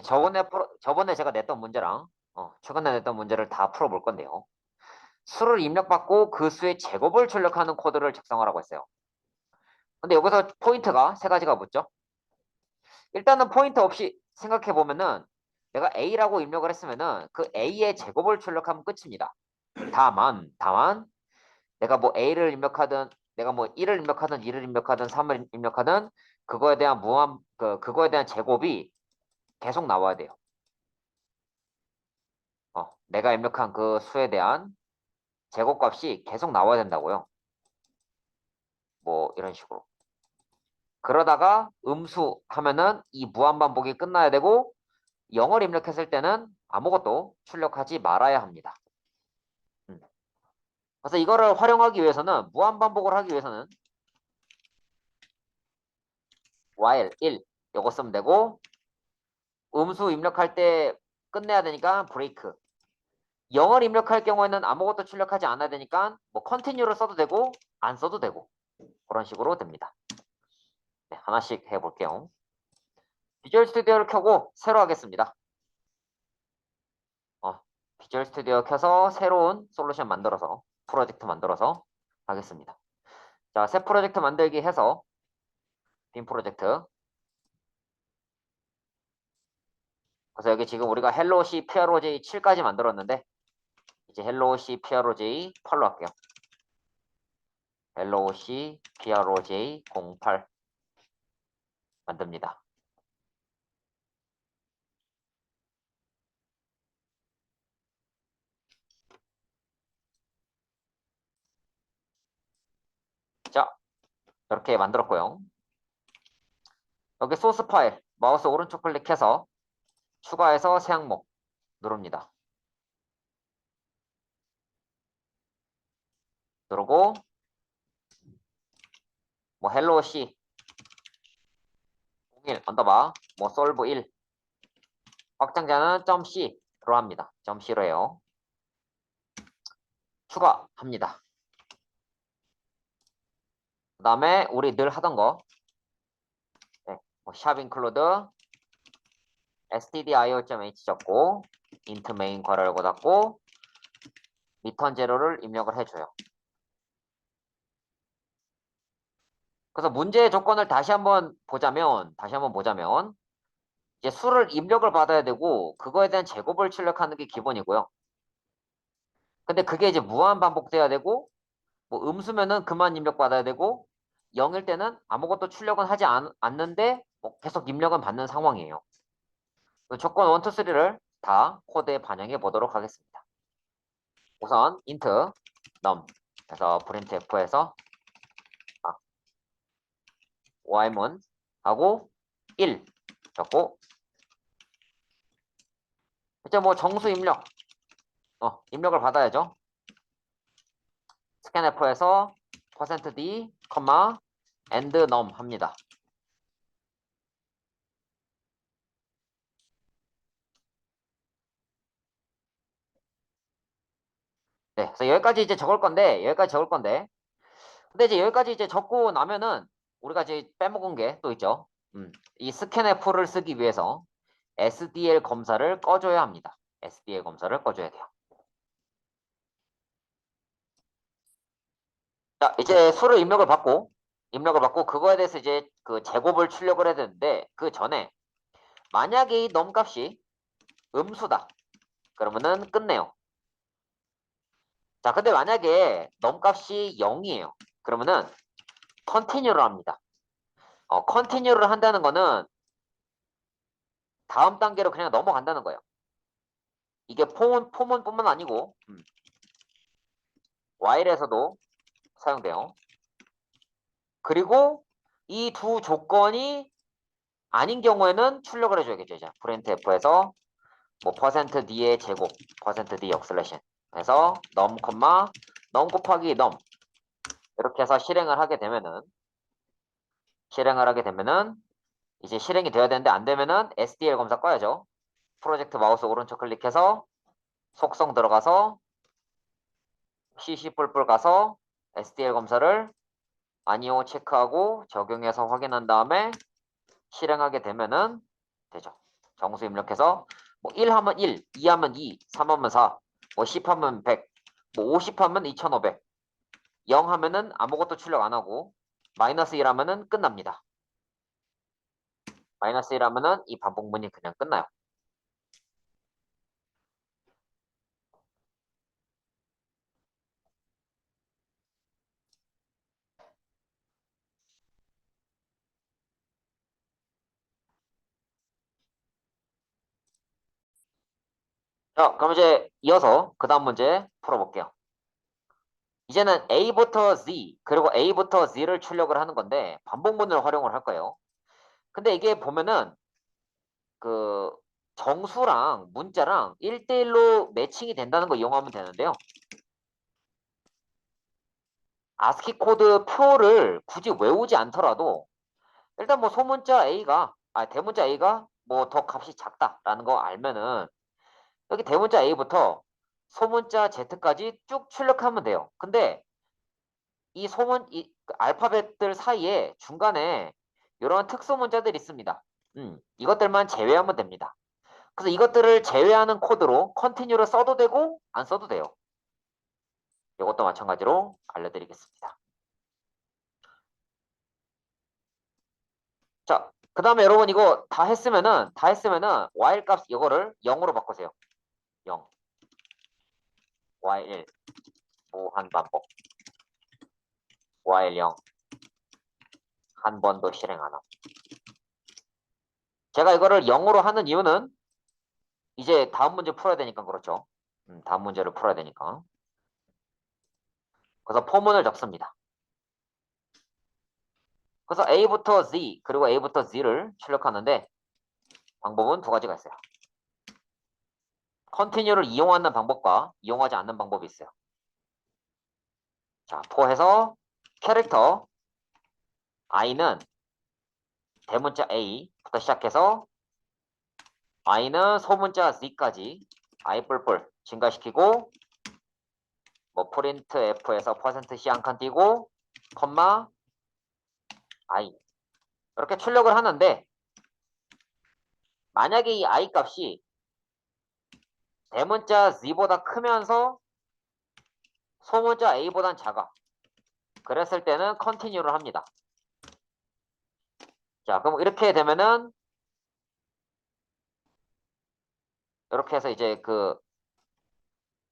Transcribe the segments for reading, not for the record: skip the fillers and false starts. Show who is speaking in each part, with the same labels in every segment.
Speaker 1: 저번에 제가 냈던 문제랑 최근에 냈던 문제를 다 풀어볼 건데요. 수를 입력받고 그 수의 제곱을 출력하는 코드를 작성하라고 했어요. 근데 여기서 포인트가 세 가지가 붙죠. 일단은 포인트 없이 생각해 보면은 내가 A라고 입력을 했으면은 그 A의 제곱을 출력하면 끝입니다. 다만 내가 뭐 A를 입력하든 내가 뭐 1을 입력하든 2를 입력하든 3을 입력하든 그거에 대한 그거에 대한 제곱이 계속 나와야 돼요. 내가 입력한 그 수에 대한 제곱값이 계속 나와야 된다고요. 뭐 이런 식으로. 그러다가 음수 하면은 이 무한반복이 끝나야 되고 0을 입력했을 때는 아무것도 출력하지 말아야 합니다. 그래서 이거를 활용하기 위해서는 무한반복을 하기 위해서는 while 1 요거 쓰면 되고 음수 입력할 때 끝내야 되니까 break 0을 입력할 경우에는 아무것도 출력하지 않아야 되니까 뭐 continue를 써도 되고 안 써도 되고 그런 식으로 됩니다. 네, 하나씩 해볼게요. 비주얼 스튜디오를 켜고 새로 하겠습니다. 비주얼 스튜디오 켜서 새로운 솔루션 만들어서 프로젝트 만들어서 하겠습니다. 자, 새 프로젝트 만들기 해서 빈 프로젝트. 그래서 여기 지금 우리가 헬로 C PROJ 7까지 만들었는데 이제 헬로 C PROJ 8로 할게요. 헬로 C PROJ 08 만듭니다. 자, 이렇게 만들었고요. 여기 소스 파일 마우스 오른쪽 클릭해서 추가해서 새 항목 누릅니다. 누르고 뭐 헬로 C 01 언더바 뭐 솔브 1 확장자는 .c로 합니다. .c로 해요. 추가합니다. 그 다음에 우리 늘 하던 거 뭐 샵 인클루드 stdio.h 적고 int main 괄호 열고 닫고 return 제로를 입력을 해줘요. 그래서 문제의 조건을 다시 한번 보자면 이제 수를 입력을 받아야 되고 그거에 대한 제곱을 출력하는 게 기본이고요. 근데 그게 이제 무한 반복돼야 되고 뭐 음수면은 그만 입력 받아야 되고 0일 때는 아무것도 출력은 하지 않는데 뭐 계속 입력은 받는 상황이에요. 조건 1, 2, 3를 다 코드에 반영해 보도록 하겠습니다. 우선 int num 그래서 printf에서 y문 하고 1 적고 이제 뭐 정수 입력 입력을 받아야죠. scanf에서 %d, and num 합니다. 네, 그래서 여기까지 이제 적을 건데 근데 이제 여기까지 이제 적고 나면은 우리가 이제 빼먹은 게 또 있죠. 이 scanf를 쓰기 위해서 SDL 검사를 꺼줘야 합니다. SDL 검사를 꺼줘야 돼요. 자, 이제 수를 입력을 받고 그거에 대해서 이제 그 제곱을 출력을 해야 되는데 그 전에 만약에 이 넘 값이 음수다. 그러면은 끝내요. 자, 근데 만약에 넘 값이 0이에요. 그러면은 컨티뉴를 합니다. 컨티뉴를 한다는 거는 다음 단계로 그냥 넘어간다는 거예요. 이게 포문뿐만 아니고 while에서도 사용돼요. 그리고 이 두 조건이 아닌 경우에는 출력을 해줘야겠죠. 이제 printf에서 뭐 %d의 제곱, %d 역슬래션 해서 num, num 곱하기 num 이렇게 해서 실행을 하게 되면은 이제 실행이 돼야 되는데 안 되면은 SDL 검사 꺼야죠. 프로젝트 마우스 오른쪽 클릭해서 속성 들어가서 cc 뿔뿔 가서 SDL 검사를 아니오 체크하고 적용해서 확인한 다음에 실행하게 되면은 되죠. 정수 입력해서 뭐 1 하면 1, 2 하면 2, 3 하면 4, 뭐 10 하면 100, 뭐 50 하면 2500, 0 하면은 아무것도 출력 안 하고 마이너스 1 하면은 끝납니다. 마이너스 1 하면은 이 반복문이 그냥 끝나요. 자, 그럼 이제 이어서 그 다음 문제 풀어볼게요. 이제는 A부터 Z, 그리고 A부터 Z를 출력을 하는 건데 반복문을 활용을 할 거예요. 근데 이게 보면은 그 정수랑 문자랑 1대1로 매칭이 된다는 거 이용하면 되는데요. 아스키 코드 표를 굳이 외우지 않더라도 일단 뭐 소문자 A가, 대문자 A가 뭐 더 값이 작다라는 거 알면은 여기 대문자 A부터 소문자 Z까지 쭉 출력하면 돼요. 근데 이 알파벳들 사이에 중간에 이런 특수 문자들이 있습니다. 이것들만 제외하면 됩니다. 그래서 이것들을 제외하는 코드로 컨티뉴를 써도 되고 안 써도 돼요. 이것도 마찬가지로 알려드리겠습니다. 자, 그 다음에 여러분 이거 다 했으면은 while 값 이거를 0으로 바꾸세요. 0, while 1, 무한 반복, while 0, 한 번도 실행 안 함. 제가 이거를 0으로 하는 이유는 이제 다음 문제 풀어야 되니까 그렇죠. 다음 문제를 풀어야 되니까. 그래서 포문을 적습니다. 그래서 A부터 Z 그리고 A부터 Z를 출력하는데 방법은 두 가지가 있어요. 컨티뉴를 이용하는 방법과 이용하지 않는 방법이 있어요. 자, 포해서 캐릭터 i는 대문자 A부터 시작해서 i는 소문자 Z까지 i 뿔뿔 증가시키고 뭐 프린트 F에서 %C 한 칸 띄고 컴마 i 이렇게 출력을 하는데 만약에 이 i 값이 대문자 Z보다 크면서 소문자 A보단 작아. 그랬을 때는 컨티뉴를 합니다. 자, 그럼 이렇게 되면은 이렇게 해서 이제 그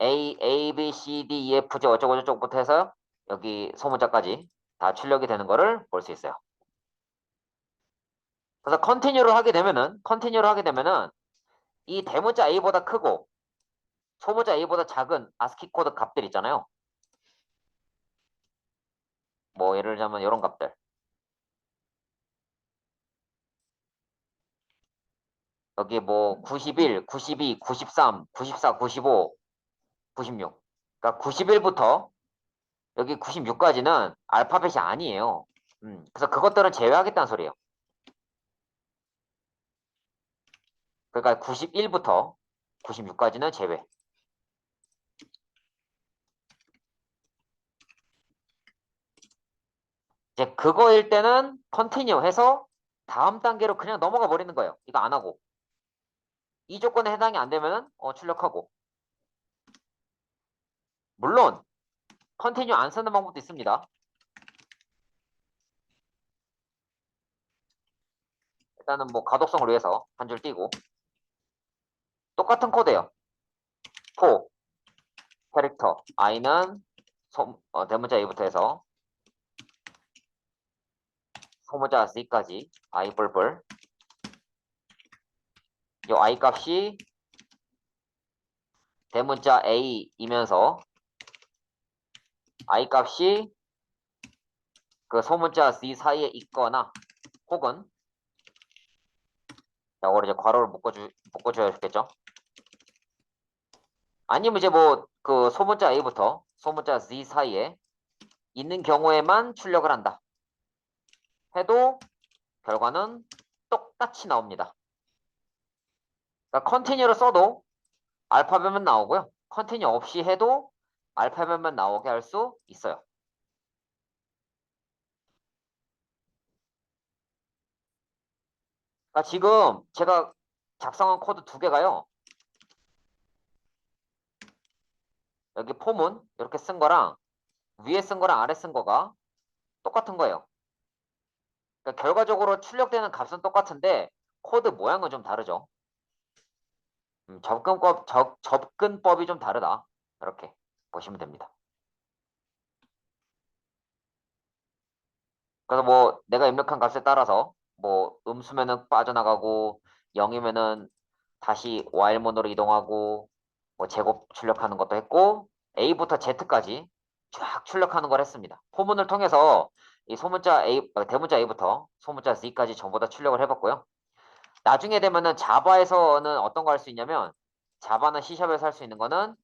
Speaker 1: A, B, C, D, E, F, G 어쩌고 저쩌고부터 해서 여기 소문자까지 다 출력이 되는 거를 볼 수 있어요. 그래서 컨티뉴를 하게 되면은 이 대문자 A보다 크고 소문자 A보다 작은 아스키 코드 값들 있잖아요. 뭐 예를 들자면 이런 값들. 여기 뭐 91, 92, 93, 94, 95, 96. 그러니까 91부터 여기 96까지는 알파벳이 아니에요. 그래서 그것들은 제외하겠다는 소리예요. 그러니까 91부터 96까지는 제외. 이제 그거일 때는 컨티뉴 해서 다음 단계로 그냥 넘어가 버리는 거예요. 이거 안 하고. 이 조건에 해당이 안 되면은 출력하고. 물론 컨티뉴 안 쓰는 방법도 있습니다. 일단은 뭐 가독성을 위해서 한 줄 띄고 똑같은 코드예요. for 캐릭터 i는 대문자 a부터 해서 소문자 z까지 i 뿔뿔 이 i 값이 대문자 a이면서 i 값이 그 소문자 z 사이에 있거나 혹은 이거를 이제 괄호를 묶어줘야겠죠. 아니면 이제 뭐 그 소문자 a부터 소문자 z 사이에 있는 경우에만 출력을 한다 해도 결과는 똑같이 나옵니다. 그러니까 컨티뉴를 써도 알파벳만 나오고요. 컨티뉴 없이 해도 알파벳만 나오게 할 수 있어요. 그러니까 지금 제가 작성한 코드 두 개가요. 여기 폼은 이렇게 쓴 거랑 위에 쓴 거랑 아래 쓴 거가 똑같은 거예요. 그러니까 결과적으로 출력되는 값은 똑같은데 코드 모양은 좀 다르죠. 접근법이 좀 다르다. 이렇게 보시면 됩니다. 그래서 뭐 내가 입력한 값에 따라서 뭐 음수면은 빠져나가고 0이면은 다시 while 모드로 이동하고 뭐 제곱 출력하는 것도 했고 A부터 Z까지 쫙 출력하는 걸 했습니다. 포문을 통해서 이 소문자 A, 대문자 A부터 소문자 Z까지 전부 다 출력을 해봤고요. 나중에 되면은 자바에서는 어떤 거 할 수 있냐면 자바나 C샵에서 할 수 있는 거는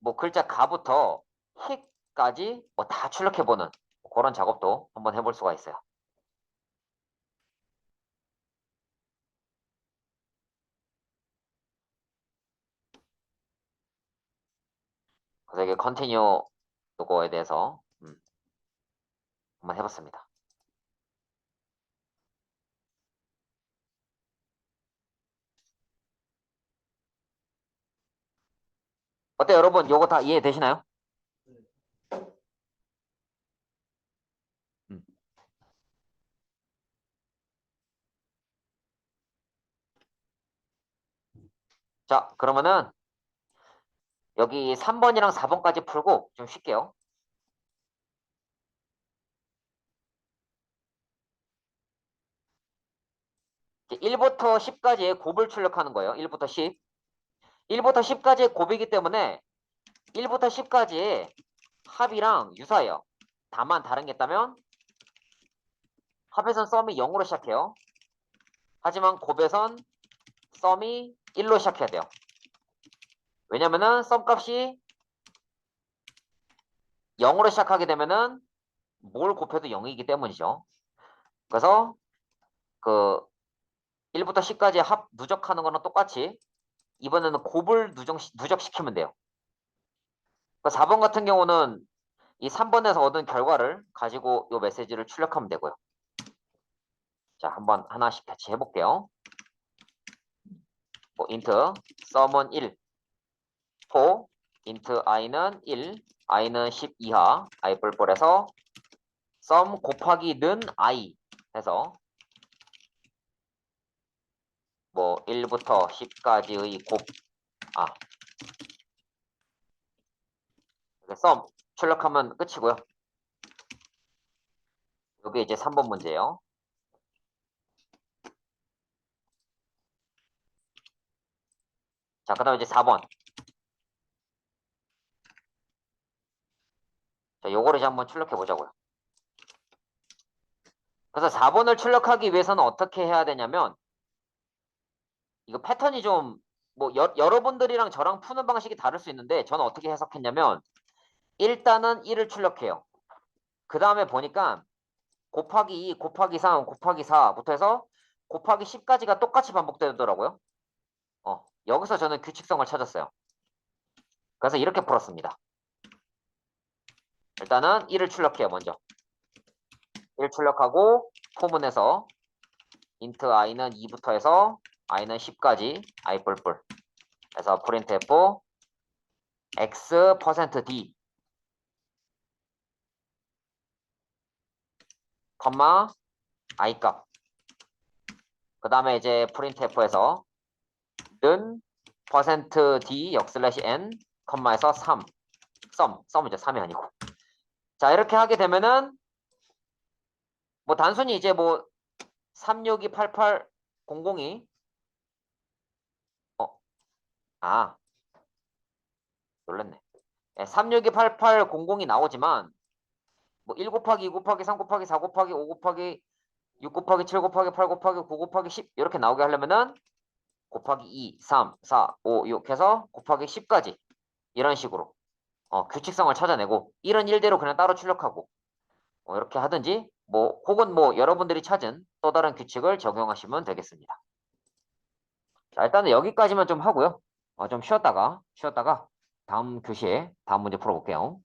Speaker 1: 뭐 글자 가부터 힉까지 뭐 다 출력해보는 그런 작업도 한번 해볼 수가 있어요. 그래서 이게 컨티뉴 요거에 대해서 한번 해봤습니다. 어때요, 여러분? 요거 다 이해되시나요? 음. 자, 그러면은 여기 3번이랑 4번까지 풀고 좀 쉴게요. 이제 1부터 10까지의 곱을 출력하는 거예요. 1부터 10. 1부터 10까지의 곱이기 때문에 1부터 10까지의 합이랑 유사해요. 다만 다른 게 있다면 합에선 썸이 0으로 시작해요. 하지만 곱에선 썸이 1로 시작해야 돼요. 왜냐면은 썸 값이 0으로 시작하게 되면은 뭘 곱해도 0이기 때문이죠. 그래서 그 1부터 10까지 합 누적하는 거랑 똑같이 이번에는 곱을 누적시키면 돼요. 4번 같은 경우는 이 3번에서 얻은 결과를 가지고 이 메시지를 출력하면 되고요. 자, 한번 하나씩 같이 해볼게요. 뭐 int sum은 1, for int i는 1, i는 10 이하, i 뿔뿔해서 sum 곱하기 는 i 해서 뭐 1부터 10까지의 sum 출력하면 끝이고요. 이게 이제 3번 문제예요. 자, 그 다음에 이제 4번. 자, 요거를 이제 한번 출력해 보자고요. 그래서 4번을 출력하기 위해서는 어떻게 해야 되냐면 이거 패턴이 좀 뭐 여러분들이랑 저랑 푸는 방식이 다를 수 있는데 저는 어떻게 해석했냐면 일단은 1을 출력해요. 그 다음에 보니까 곱하기 2, 곱하기 3, 곱하기 4부터 해서 곱하기 10까지가 똑같이 반복되더라고요. 여기서 저는 규칙성을 찾았어요. 그래서 이렇게 풀었습니다. 일단은 1을 출력해요, 먼저. 1 출력하고 포문에서 int i는 2부터 해서 i는 10까지 i 뿔뿔 해서 printf x%d 컴마 i 값. 그 다음에 이제 printf에서 는 %d n 컴마에서 3 썸이죠. 3이 아니고. 자, 이렇게 하게 되면은 뭐 단순히 이제 뭐 3628800이 아 놀랬네. 3628800이 나오지만 뭐 1 곱하기 2 곱하기 3 곱하기 4 곱하기 5 곱하기 6 곱하기 7 곱하기 8 곱하기 9 곱하기 10 이렇게 나오게 하려면은 곱하기 2, 3, 4, 5, 6 해서 곱하기 10까지 이런 식으로 규칙성을 찾아내고 1은 1대로 그냥 따로 출력하고 이렇게 하든지 뭐 혹은 뭐 여러분들이 찾은 또 다른 규칙을 적용하시면 되겠습니다. 자, 일단은 여기까지만 좀 하고요. 좀 쉬었다가 다음 교시에 다음 문제 풀어볼게요.